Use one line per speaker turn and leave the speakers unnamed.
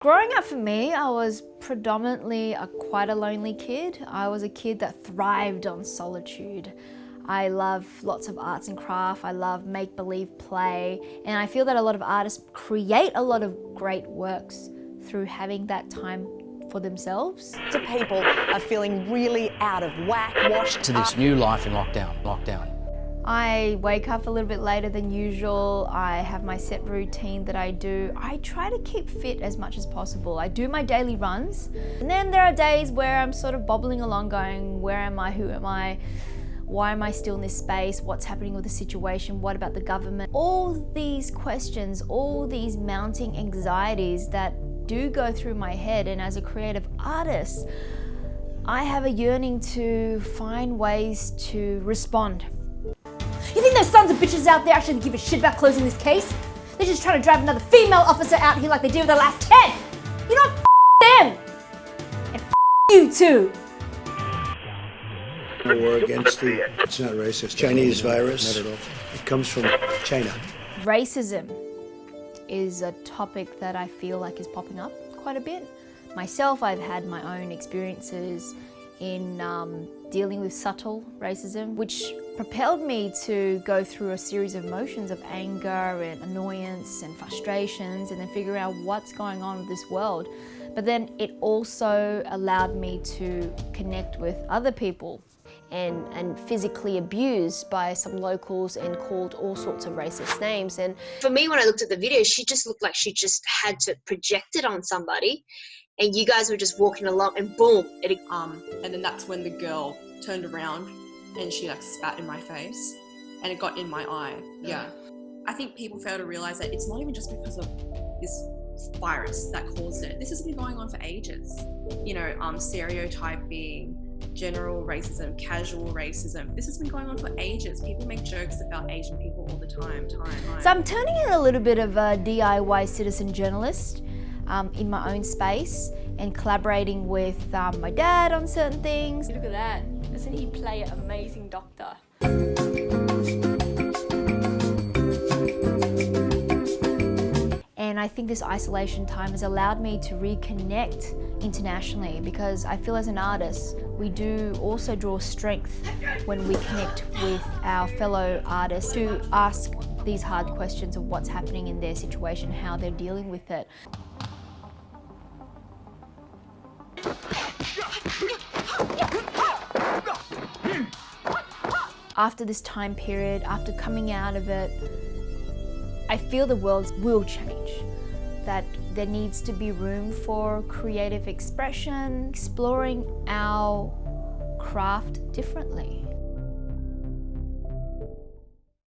Growing up for me, I was predominantly quite a lonely kid. I was a kid that thrived on solitude. I love lots of arts and craft. I love make-believe play. And I feel that a lot of artists create a lot of great works through having that time for themselves.
To people are feeling really out of whack, washed
to this new life in lockdown.
I wake up a little bit later than usual. I have my set routine that I do. I try to keep fit as much as possible. I do my daily runs. And then there are days where I'm sort of bobbling along going, where am I, who am I? Why am I still in this space? What's happening with the situation? What about the government? All these questions, all these mounting anxieties that do go through my head, and as a creative artist, I have a yearning to find ways to respond.
You think those sons of bitches out there actually give a shit about closing this case? They're just trying to drive another female officer out here like they did with the last 10. You know what? Them! And you too!
War against it's not racist, Chinese virus. Not at all. It comes from China.
Racism is a topic that I feel like is popping up quite a bit. Myself, I've had my own experiences in dealing with subtle racism, which propelled me to go through a series of emotions of anger and annoyance and frustrations, and then figure out what's going on with this world. But then it also allowed me to connect with other people.
And physically abused by some locals and called all sorts of racist names. And for me, when I looked at the video, she just looked like she just had to project it on somebody, and you guys were just walking along and boom.
And then that's when the girl turned around and she like spat in my face and it got in my eye. Yeah. I think people fail to realize that it's not even just because of this virus that caused it. This has been going on for ages. You know, stereotyping, general racism, casual racism. This has been going on for ages. People make jokes about Asian people all the time.
So I'm turning in a little bit of a DIY citizen journalist in my own space, and collaborating with my dad on certain things.
Look at that. Doesn't he play an amazing doctor?
And I think this isolation time has allowed me to reconnect internationally, because I feel as an artist, we do also draw strength when we connect with our fellow artists to ask these hard questions of what's happening in their situation, how they're dealing with it. After this time period, after coming out of it, I feel the world will change, that there needs to be room for creative expression, exploring our craft differently.